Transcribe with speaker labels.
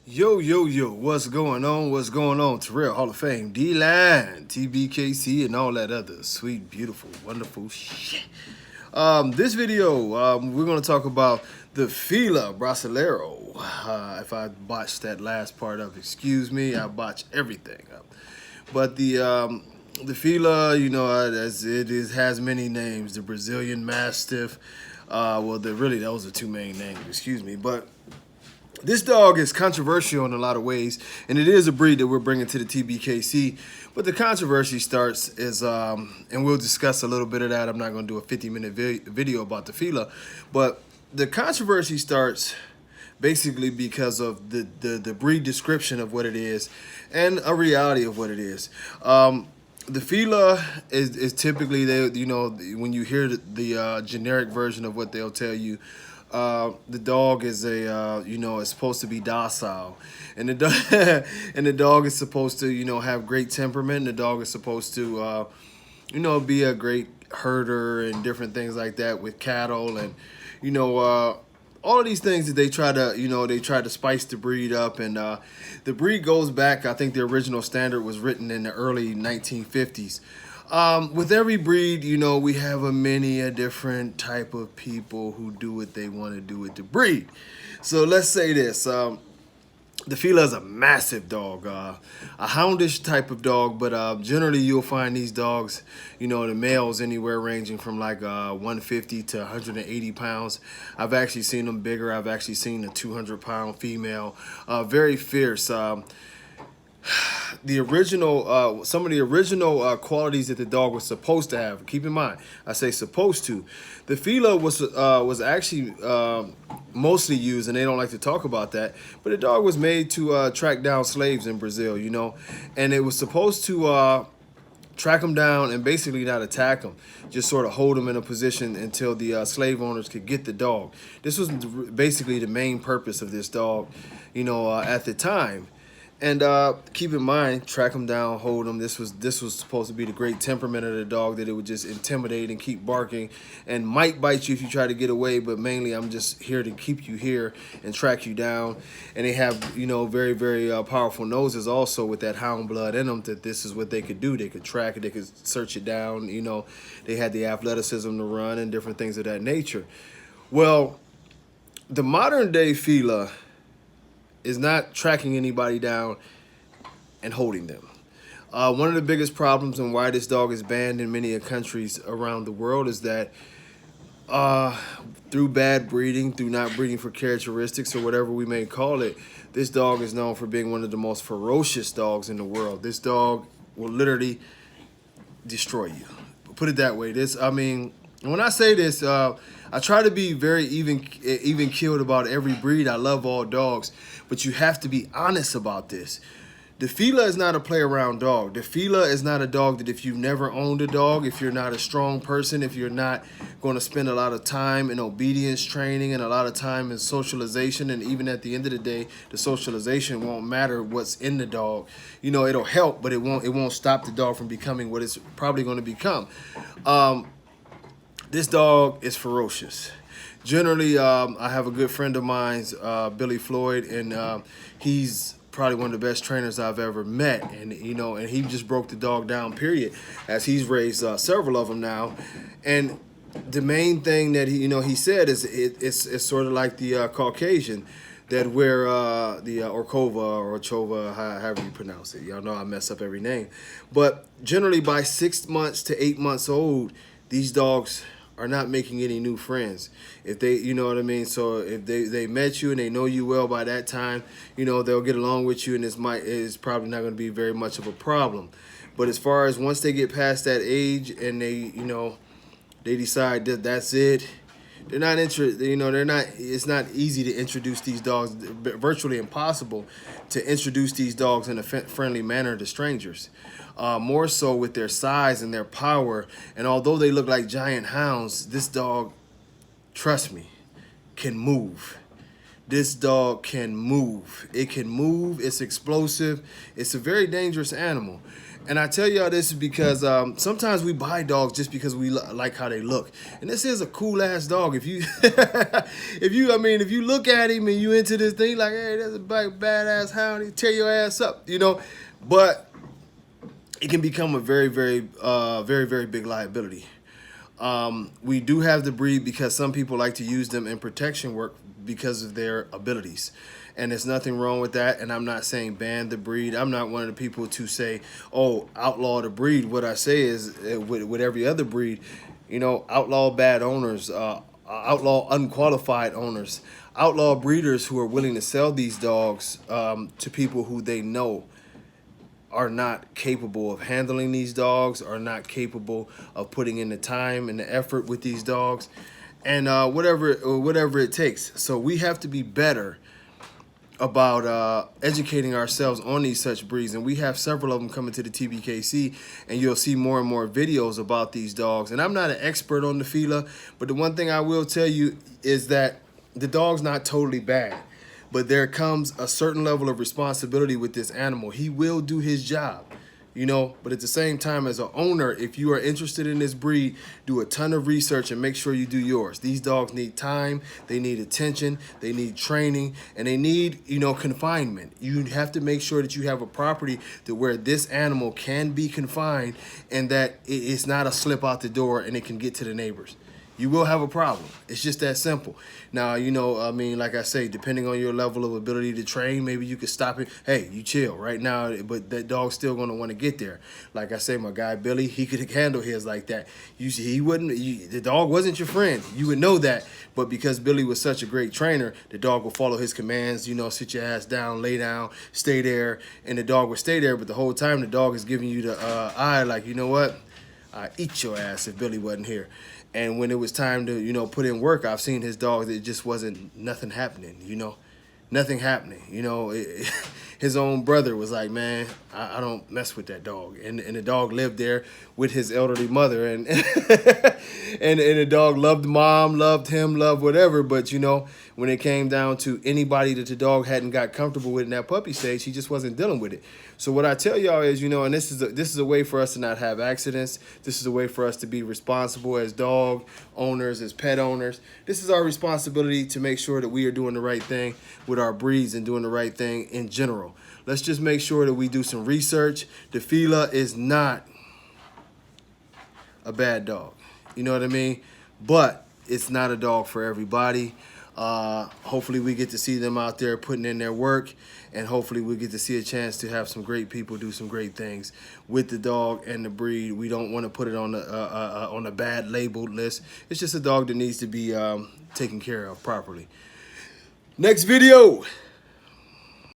Speaker 1: Yo, what's going on? What's going on? Terrell, Hall of Fame, D-Line, TBKC, and all that other sweet, beautiful, wonderful shit. This video, we're going to talk about the Fila Brasileiro. If I botched that last part up, excuse me, I botched everything up. But the Fila, as has many names. The Brazilian Mastiff. Really, those are two main names, excuse me. But this dog is controversial in a lot of ways, and it is a breed that we're bringing to the TBKC. But the controversy starts and we'll discuss a little bit of that. I'm not going to do a 50-minute video about the Fila, but the controversy starts basically because of the breed description of what it is and a reality of what it is. The Fila is typically, when you hear the generic version of what they'll tell you, the dog is is supposed to be docile, and the dog is supposed to, have great temperament. And the dog is supposed to, be a great herder and different things like that with cattle, and all of these things that they try to spice the breed up. And the breed goes back. I think the original standard was written in the early 1950s. With every breed, we have many a different type of people who do what they want to do with the breed. So let's say this. The Fila is a massive dog, a houndish type of dog, but generally you'll find these dogs, the males anywhere ranging from like 150 to 180 pounds. I've actually seen them bigger. I've actually seen a 200-pound female, very fierce. Some of the original qualities that the dog was supposed to have. Keep in mind, I say supposed to. The Fila was actually mostly used, and they don't like to talk about that. But the dog was made to track down slaves in Brazil, and it was supposed to track them down and basically not attack them, just sort of hold them in a position until the slave owners could get the dog. This was basically the main purpose of this dog, at the time. And keep in mind, track them down, hold them. This was supposed to be the great temperament of the dog, that it would just intimidate and keep barking and might bite you if you try to get away. But mainly, I'm just here to keep you here and track you down. And they have, very, very powerful noses also with that hound blood in them, that this is what they could do. They could track it. They could search it down. They had the athleticism to run and different things of that nature. Well, the modern day Fila is not tracking anybody down and holding them. One of the biggest problems and why this dog is banned in many countries around the world is that through bad breeding, through not breeding for characteristics or whatever we may call it, this dog is known for being one of the most ferocious dogs in the world. This dog will literally destroy you. Put it that way. When I say this, I try to be very even keeled about every breed. I love all dogs, but you have to be honest about this. The Fila is not a play around dog. The Fila is not a dog that, if you've never owned a dog, if you're not a strong person, if you're not going to spend a lot of time in obedience training and a lot of time in socialization, and even at the end of the day, the socialization won't matter what's in the dog. It'll help, but it won't stop the dog from becoming what it's probably going to become. This dog is ferocious. Generally, I have a good friend of mine's, Billy Floyd, and he's probably one of the best trainers I've ever met. And and he just broke the dog down, period, as he's raised several of them now. And the main thing that he said is it's sort of like the Caucasian that wear the Orkova or Ochova, however you pronounce it. Y'all know I mess up every name. But generally, by 6 months to 8 months old, these dogs are not making any new friends. If they, so if they met you and they know you well by that time, they'll get along with you, and it's probably not going to be very much of a problem. But as far as once they get past that age and they decide that that's it, they're not interested. It's not easy to introduce these dogs. Virtually impossible to introduce these dogs in a friendly manner to strangers. More so with their size and their power. And although they look like giant hounds, this dog, trust me, can move. this dog can move. It can move. It's explosive. It's a very dangerous animal. And I tell y'all this is because sometimes we buy dogs just because we like how they look. And this is a cool ass dog. If you, if you look at him and you into this thing, like, hey, that's a badass hound, he tear your ass up, you know. But it can become a very, very big liability. We do have the breed because some people like to use them in protection work because of their abilities. And there's nothing wrong with that. And I'm not saying ban the breed. I'm not one of the people to say, oh, outlaw the breed. What I say is with every other breed, you know, outlaw bad owners, outlaw unqualified owners, outlaw breeders who are willing to sell these dogs to people who they know are not capable of handling these dogs, are not capable of putting in the time and the effort with these dogs, and whatever it takes. So we have to be better about educating ourselves on these such breeds, and we have several of them coming to the TBKC, and you'll see more and more videos about these dogs. And I'm not an expert on the Fila, but the one thing I will tell you is that the dog's not totally bad. But there comes a certain level of responsibility with this animal. He will do his job, you know, but at the same time, as an owner, if you are interested in this breed, do a ton of research and make sure you do yours. These dogs need time, they need attention, they need training, and they need, you know, confinement. You have to make sure that you have a property to where this animal can be confined and that it's not a slip out the door and it can get to the neighbors. You will have a problem. It's just that simple. Now, you know, I mean, like I say, depending on your level of ability to train, maybe you could stop it. Hey, you chill right now, but that dog's still going to want to get there. Like I say, my guy Billy, he could handle his like that. He wouldn't. The dog wasn't your friend. You would know that. But because Billy was such a great trainer, the dog will follow his commands. You know, sit your ass down, lay down, stay there, and the dog will stay there. But the whole time, the dog is giving you the eye, like, you know what? I'd eat your ass if Billy wasn't here. And when it was time to, you know, put in work, I've seen his dogs, it just wasn't nothing happening, you know. Nothing happening, you know. His own brother was like, man, I don't mess with that dog. And the dog lived there with his elderly mother. And, and the dog loved mom, loved him, loved whatever. But, you know, when it came down to anybody that the dog hadn't got comfortable with in that puppy stage, he just wasn't dealing with it. So what I tell y'all is, you know, and this is a way for us to not have accidents. This is a way for us to be responsible as dog owners, as pet owners. This is our responsibility to make sure that we are doing the right thing with our breeds and doing the right thing in general. Let's just make sure that we do some research. The Fila is not a bad dog. You know what I mean? But it's not a dog for everybody. Hopefully we get to see them out there putting in their work, and hopefully we get to see a chance to have some great people do some great things with the dog and the breed. We don't want to put it on a bad labeled list. It's just a dog that needs to be taken care of properly. Next video.